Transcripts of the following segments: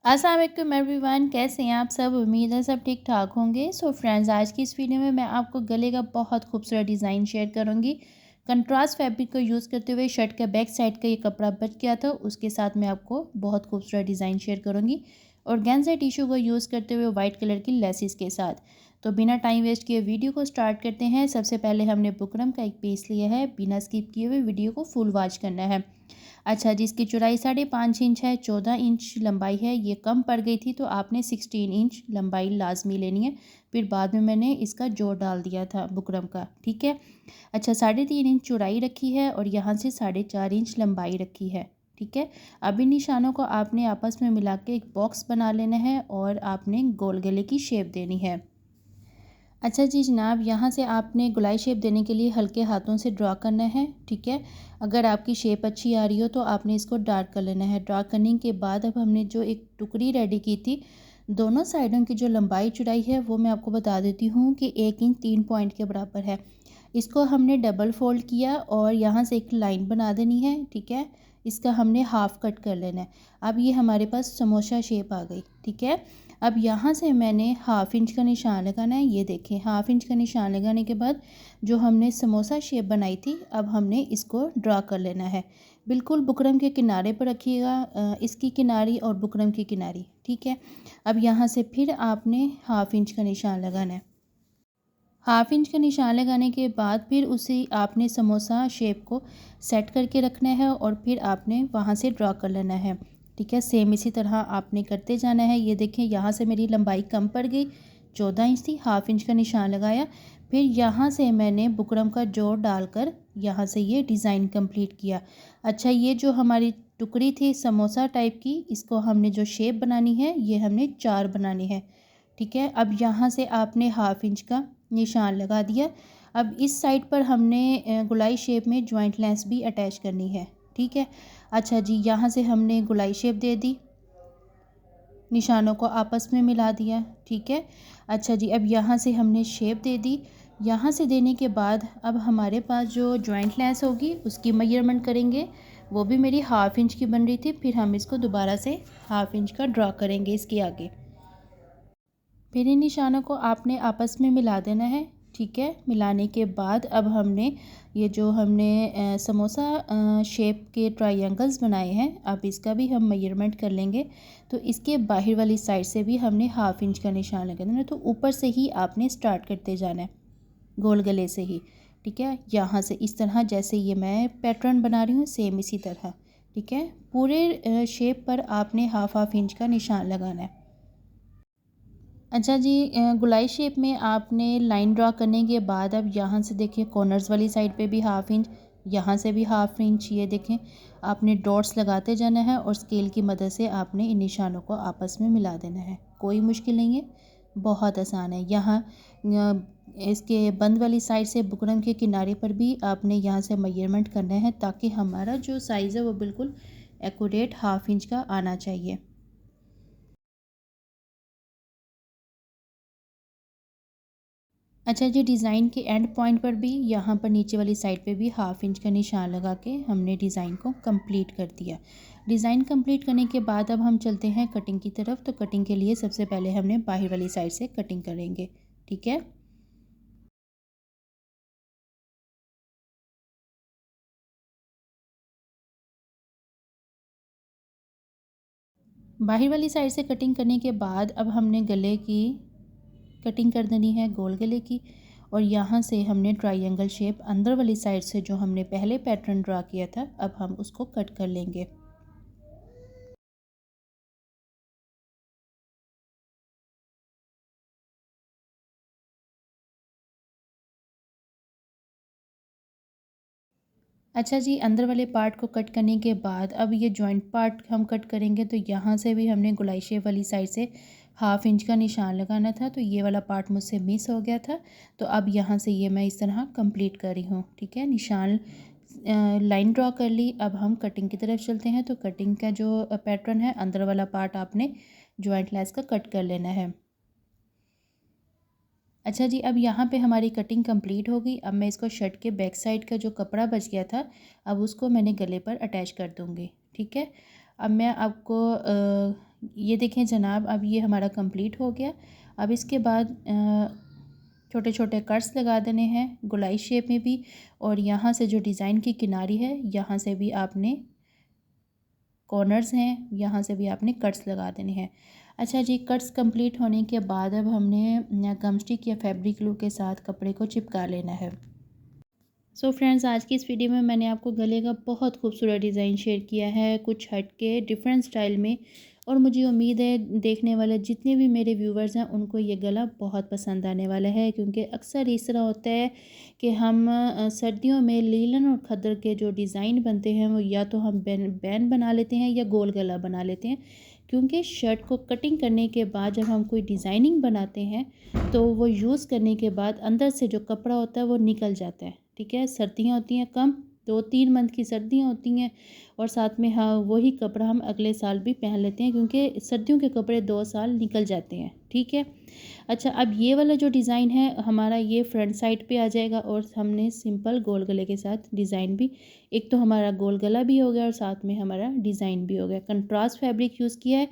अस्सलाम वालेकुम एवरीवन, कैसे हैं आप सब। उम्मीद है सब ठीक ठाक होंगे। सो फ्रेंड्स, आज की इस वीडियो में मैं आपको गले का बहुत खूबसूरत डिज़ाइन शेयर करूंगी। कंट्रास्ट फैब्रिक को यूज़ करते हुए शर्ट का बैक साइड का ये कपड़ा बच गया था, उसके साथ मैं आपको बहुत खूबसूरत डिज़ाइन शेयर करूंगी और ऑर्गेन्जा टिश्यू को यूज़ करते हुए वाइट कलर की लेसिस के साथ। तो बिना टाइम वेस्ट किए वीडियो को स्टार्ट करते हैं। सबसे पहले हमने बुकरम का एक पीस लिया है। बिना स्किप किए हुए वीडियो को फुल वॉच करना है। अच्छा जी, इसकी चौड़ाई 5.5 इंच है, 14 इंच लंबाई है। ये कम पड़ गई थी तो आपने 16 इंच लंबाई लाजमी लेनी है। फिर बाद में मैंने इसका जोड़ डाल दिया था बुकरम का, ठीक है। अच्छा, 3.5 इंच चौड़ाई रखी है और यहाँ से 4.5 इंच लंबाई रखी है, ठीक है। अब इन निशानों को आपने आपस में मिला के एक बॉक्स बना लेना है और आपने गोल गले की शेप देनी है। अच्छा जी जनाब, यहाँ से आपने गोलाई शेप देने के लिए हल्के हाथों से ड्रा करना है, ठीक है। अगर आपकी शेप अच्छी आ रही हो तो आपने इसको डार्क कर लेना है। डार्क करने के बाद अब हमने जो एक टुकड़ी रेडी की थी, दोनों साइडों की जो लंबाई चौड़ाई है वो मैं आपको बता देती हूँ कि 1 इंच 3 पॉइंट के बराबर है। इसको हमने डबल फोल्ड किया और यहाँ से एक लाइन बना देनी है, ठीक है। इसका हमने हाफ कट कर लेना है। अब ये हमारे पास समोसा शेप आ गई, ठीक है। अब यहाँ से मैंने हाफ इंच का निशान लगाना है। ये देखें, हाफ इंच का निशान लगाने के बाद जो हमने समोसा शेप बनाई थी, अब हमने इसको ड्रा कर लेना है। बिल्कुल बुकरम के किनारे पर रखिएगा, इसकी किनारी और बुकरम की किनारी, ठीक है। अब यहाँ से फिर आपने हाफ इंच का निशान लगाना है। हाफ इंच का निशान लगाने के बाद फिर उसी आपने समोसा शेप को सेट करके रखना है और फिर आपने वहाँ से ड्रा कर लेना है, ठीक है। सेम इसी तरह आपने करते जाना है। ये देखें, यहाँ से मेरी लंबाई कम पड़ गई, 14 इंच थी, हाफ इंच का निशान लगाया। फिर यहाँ से मैंने बुकरम का जोड़ डालकर यहाँ से ये डिज़ाइन कंप्लीट किया। अच्छा, ये जो हमारी टुकड़ी थी समोसा टाइप की, इसको हमने जो शेप बनानी है ये हमने 4 बनानी है, ठीक है। अब यहाँ से आपने हाफ इंच का निशान लगा दिया। अब इस साइड पर हमने गोलाई शेप में जॉइंट लेंस भी अटैच करनी है, ठीक है। अच्छा जी, यहाँ से हमने गोलाई शेप दे दी, निशानों को आपस में मिला दिया, ठीक है। अच्छा जी, अब यहाँ से हमने शेप दे दी। यहाँ से देने के बाद अब हमारे पास जो जॉइंट लेंस होगी उसकी मेजरमेंट करेंगे। वो भी मेरी हाफ इंच की बन रही थी, फिर हम इसको दोबारा से हाफ इंच का ड्रा करेंगे इसके आगे। फिर इन निशानों को आपने आपस में मिला देना है, ठीक है। मिलाने के बाद अब हमने ये जो हमने समोसा शेप के ट्रायंगल्स बनाए हैं, अब इसका भी हम मेजरमेंट कर लेंगे। तो इसके बाहर वाली साइड से भी हमने हाफ इंच का निशान लगा देना है। तो ऊपर से ही आपने स्टार्ट करते जाना है, गोल गले से ही, ठीक है। यहाँ से इस तरह जैसे ये मैं पैटर्न बना रही हूँ सेम इसी तरह, ठीक है। पूरे शेप पर आपने हाफ हाफ इंच का निशान लगाना है। अच्छा जी, गोलाई शेप में आपने लाइन ड्रा करने के बाद अब यहाँ से देखिए कॉर्नर्स वाली साइड पे भी हाफ इंच, यहाँ से भी हाफ इंच, ये देखें आपने डॉट्स लगाते जाना है और स्केल की मदद से आपने इन निशानों को आपस में मिला देना है। कोई मुश्किल नहीं है, बहुत आसान है। यहाँ इसके बंद वाली साइड से बुकरम के किनारे पर भी आपने यहाँ से मेजरमेंट करना है ताकि हमारा जो साइज़ है वो बिल्कुल एक्यूरेट हाफ इंच का आना चाहिए। अच्छा जी, डिज़ाइन के एंड पॉइंट पर भी यहाँ पर नीचे वाली साइड पे भी हाफ इंच का निशान लगा के हमने डिज़ाइन को कंप्लीट कर दिया। डिज़ाइन कंप्लीट करने के बाद अब हम चलते हैं कटिंग की तरफ। तो कटिंग के लिए सबसे पहले हमने बाहर वाली साइड से कटिंग करेंगे, ठीक है। बाहर वाली साइड से कटिंग करने के बाद अब हमने गले की कटिंग कर देनी है, गोल गले की। और यहाँ से हमने ट्रायंगल शेप अंदर वाली साइड से जो हमने पहले पैटर्न ड्रा किया था, अब हम उसको कट कर लेंगे। अच्छा जी, अंदर वाले पार्ट को कट करने के बाद अब ये जॉइंट पार्ट हम कट करेंगे। तो यहाँ से भी हमने गोलाई शेप वाली साइड से हाफ इंच का निशान लगाना था। तो ये वाला पार्ट मुझसे मिस हो गया था, तो अब यहाँ से ये मैं इस तरह कंप्लीट कर रही हूँ, ठीक है। निशान लाइन ड्रॉ कर ली। अब हम कटिंग की तरफ चलते हैं। तो कटिंग का जो पैटर्न है, अंदर वाला पार्ट आपने जॉइंट लेस का कट कर लेना है। अच्छा जी, अब यहाँ पे हमारी कटिंग कंप्लीट हो गई। अब मैं इसको शर्ट के बैक साइड का जो कपड़ा बच गया था, अब उसको मैंने गले पर अटैच कर दूँगी, ठीक है। अब मैं आपको ये देखें जनाब, अब ये हमारा कंप्लीट हो गया। अब इसके बाद छोटे छोटे कट्स लगा देने हैं गोलाई शेप में भी, और यहाँ से जो डिज़ाइन की किनारी है यहाँ से भी आपने कॉर्नर्स हैं, यहाँ से भी आपने कट्स लगा देने हैं। अच्छा जी, कट्स कंप्लीट होने के बाद अब हमने गम स्टिक या फैब्रिक ग्लू के साथ कपड़े को चिपका लेना है। सो फ्रेंड्स, आज की इस वीडियो में मैंने आपको गले का बहुत खूबसूरत डिज़ाइन शेयर किया है, कुछ हट के डिफरेंट स्टाइल में। और मुझे उम्मीद है देखने वाले जितने भी मेरे व्यूवर्स हैं उनको ये गला बहुत पसंद आने वाला है, क्योंकि अक्सर इस तरह होता है कि हम सर्दियों में लीलन और खद्दर के जो डिज़ाइन बनते हैं वो या तो हम बैन बना लेते हैं या गोल गला बना लेते हैं, क्योंकि शर्ट को कटिंग करने के बाद जब हम कोई डिज़ाइनिंग बनाते हैं तो वो यूज़ करने के बाद अंदर से जो कपड़ा होता है वो निकल जाता है। ठीक है, सर्दियाँ होती हैं कम, 2-3 मंथ की सर्दियाँ होती हैं, और साथ में हाँ वही कपड़ा हम अगले साल भी पहन लेते हैं, क्योंकि सर्दियों के कपड़े 2 साल निकल जाते हैं। ठीक है। अच्छा, अब ये वाला जो डिज़ाइन है हमारा ये फ्रंट साइड पे आ जाएगा, और हमने सिंपल गोल गले के साथ डिज़ाइन भी, एक तो हमारा गोल गला भी हो गया और साथ में हमारा डिज़ाइन भी हो गया। कंट्रास्ट फैब्रिक यूज़ किया है।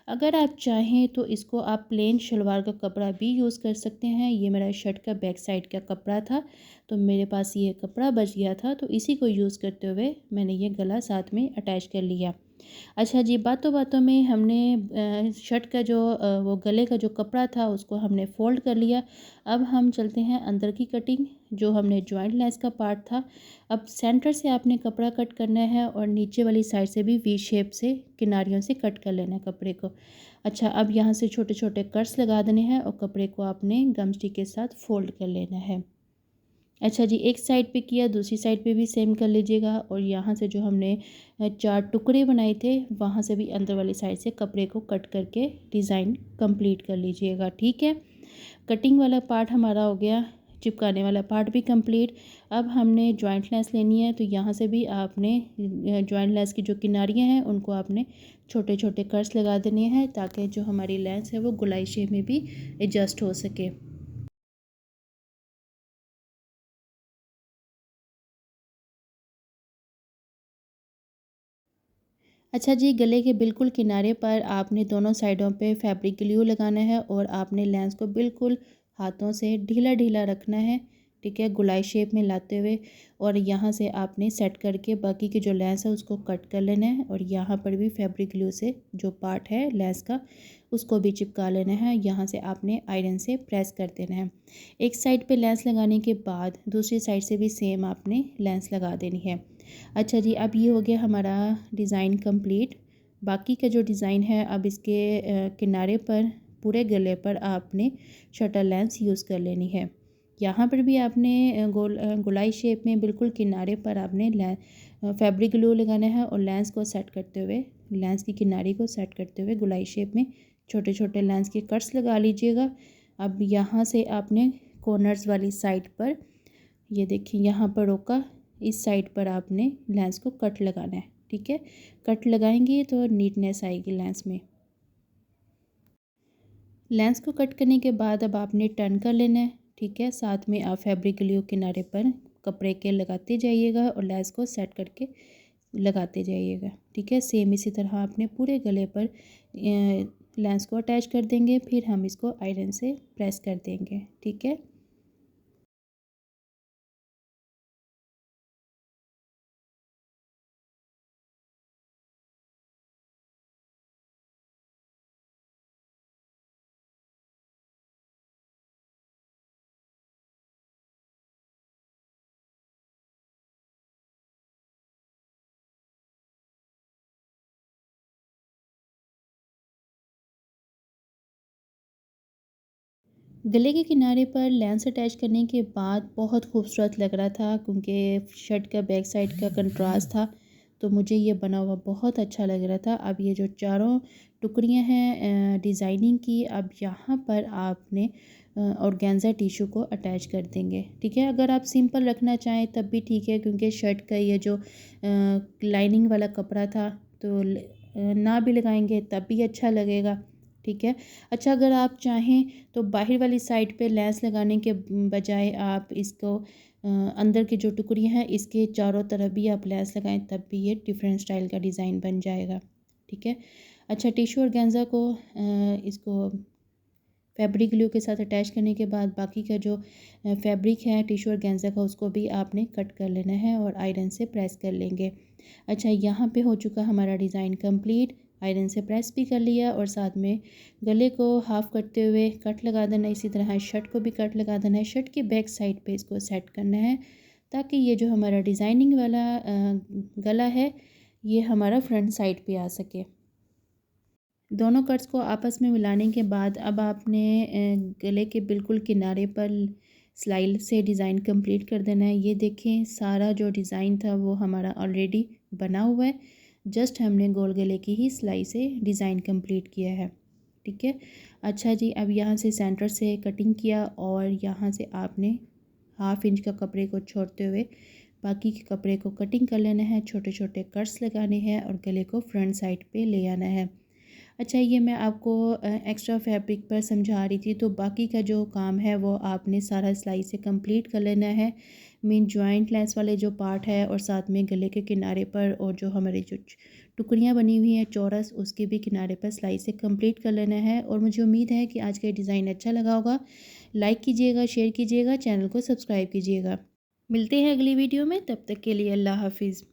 अगर आप चाहें तो इसको आप प्लेन शलवार का कपड़ा भी यूज़ कर सकते हैं। ये मेरा शर्ट का बैक साइड का कपड़ा था, तो मेरे पास ये कपड़ा बच गया था, तो इसी को यूज़ करते हुए मैंने ये गला साथ में अटैच कर लिया। अच्छा जी, बातों बातों में हमने शर्ट का जो वो गले का जो कपड़ा था उसको हमने फ़ोल्ड कर लिया। अब हम चलते हैं अंदर की कटिंग, जो हमने जॉइंट लेस का पार्ट था। अब सेंटर से आपने कपड़ा कट करना है और नीचे वाली साइड से भी वी शेप से किनारियों से कट कर लेना है कपड़े को। अच्छा, अब यहाँ से छोटे छोटे कट्स लगा देने हैं और कपड़े को आपने गम स्टिक के साथ फ़ोल्ड कर लेना है। अच्छा जी, एक साइड पे किया, दूसरी साइड पे भी सेम कर लीजिएगा, और यहाँ से जो हमने 4 टुकड़े बनाए थे वहाँ से भी अंदर वाली साइड से कपड़े को कट करके डिज़ाइन कंप्लीट कर लीजिएगा। ठीक है, कटिंग वाला पार्ट हमारा हो गया, चिपकाने वाला पार्ट भी कंप्लीट। अब हमने जॉइंट लेस लेनी है, तो यहाँ से भी आपने जॉइंट लेस की जो किनारियाँ हैं उनको आपने छोटे छोटे कट्स लगा देने हैं, ताकि जो हमारी लेस है वो गोलाई शेप में भी एडजस्ट हो सके। अच्छा जी, गले के बिल्कुल किनारे पर आपने दोनों साइडों पे फैब्रिक ग्लू लगाना है, और आपने लेंस को बिल्कुल हाथों से ढीला ढीला रखना है। ठीक है, गोलाई शेप में लाते हुए, और यहाँ से आपने सेट करके बाकी की जो लेंस है उसको कट कर लेना है, और यहाँ पर भी फैब्रिक ग्लू से जो पार्ट है लेंस का उसको भी चिपका लेना है। यहाँ से आपने आयरन से प्रेस कर देना है। एक साइड पे लेंस लगाने के बाद दूसरी साइड से भी सेम आपने लेंस लगा देनी है। अच्छा जी, अब ये हो गया हमारा डिज़ाइन कंप्लीट। बाकी का जो डिज़ाइन है अब इसके किनारे पर पूरे गले पर आपने शटर लेंस यूज़ कर लेनी है। यहाँ पर भी आपने गोलाई शेप में बिल्कुल किनारे पर आपने फैब्रिक ग्लू लगाना है, और लेंस को सेट करते हुए, लेंस की किनारी को सेट करते हुए गोलाई शेप में छोटे छोटे लेंस के कट्स लगा लीजिएगा। अब यहाँ से आपने कॉर्नर्स वाली साइड पर, ये देखिए यहाँ पर रोका, इस साइड पर आपने लेंस को कट लगाना है। ठीक है, कट लगाएंगे तो नीटनेस आएगी लेंस में। लेंस को कट करने के बाद अब आपने टर्न कर लेना है। ठीक है, साथ में आप फैब्रिक ग्लू किनारे पर कपड़े के लगाते जाइएगा और लेंस को सेट करके लगाते जाइएगा। ठीक है, सेम इसी तरह आपने पूरे गले पर लेंस को अटैच कर देंगे, फिर हम इसको आयरन से प्रेस कर देंगे। ठीक है। गले के किनारे पर लेंस अटैच करने के बाद बहुत खूबसूरत लग रहा था, क्योंकि शर्ट का बैक साइड का कंट्रास्ट था, तो मुझे ये बना हुआ बहुत अच्छा लग रहा था। अब ये जो चारों टुकड़ियां हैं डिज़ाइनिंग की, अब यहाँ पर आपने ऑर्गेन्जा टिशू को अटैच कर देंगे। ठीक है, अगर आप सिंपल रखना चाहें तब भी ठीक है, क्योंकि शर्ट का ये जो लाइनिंग वाला कपड़ा था, तो ना भी लगाएंगे तब भी अच्छा लगेगा। ठीक है। अच्छा, अगर आप चाहें तो बाहर वाली साइड पे लेस लगाने के बजाय आप इसको अंदर की जो टुकड़ियाँ हैं इसके चारों तरफ भी आप लेस लगाएं, तब भी ये डिफरेंट स्टाइल का डिज़ाइन बन जाएगा। ठीक है। अच्छा, टिश्यू ऑर्गेन्जा को इसको फैब्रिक ग्लू के साथ अटैच करने के बाद बाकी का जो फैब्रिक है टिश्यू ऑर्गेन्जा का उसको भी आपने कट कर लेना है और आयरन से प्रेस कर लेंगे। अच्छा, यहाँ पे हो चुका हमारा डिज़ाइन कंप्लीट। आयरन से प्रेस भी कर लिया और साथ में गले को हाफ़ करते हुए कट लगा देना। इसी तरह शर्ट को भी कट लगा देना है। शर्ट की बैक साइड पे इसको सेट करना है ताकि ये जो हमारा डिज़ाइनिंग वाला गला है ये हमारा फ्रंट साइड पे आ सके। दोनों कट्स को आपस में मिलाने के बाद अब आपने गले के बिल्कुल किनारे पर सिलाई से डिज़ाइन कंप्लीट कर देना है। ये देखें, सारा जो डिज़ाइन था वो हमारा ऑलरेडी बना हुआ है। जस्ट हमने गोल गले की ही सिलाई से डिज़ाइन कंप्लीट किया है। ठीक है। अच्छा जी, अब यहाँ से सेंटर से कटिंग किया और यहाँ से आपने 1/2 इंच का कपड़े को छोड़ते हुए बाकी के कपड़े को कटिंग कर लेना है। छोटे छोटे कट्स लगाने हैं और गले को फ्रंट साइड पे ले आना है। अच्छा, ये मैं आपको एक्स्ट्रा फैब्रिक पर समझा रही थी, तो बाकी का जो काम है वो आपने सारा सिलाई से कंप्लीट कर लेना है। मेन जॉइंट लेस वाले जो पार्ट है और साथ में गले के किनारे पर और जो हमारी जो टुकड़ियाँ बनी हुई हैं चौरस, उसके भी किनारे पर सिलाई से कंप्लीट कर लेना है। और मुझे उम्मीद है कि आज का डिज़ाइन अच्छा लगा होगा। लाइक कीजिएगा, शेयर कीजिएगा, चैनल को सब्सक्राइब कीजिएगा। मिलते हैं अगली वीडियो में, तब तक के लिए अल्लाह हाफिज़।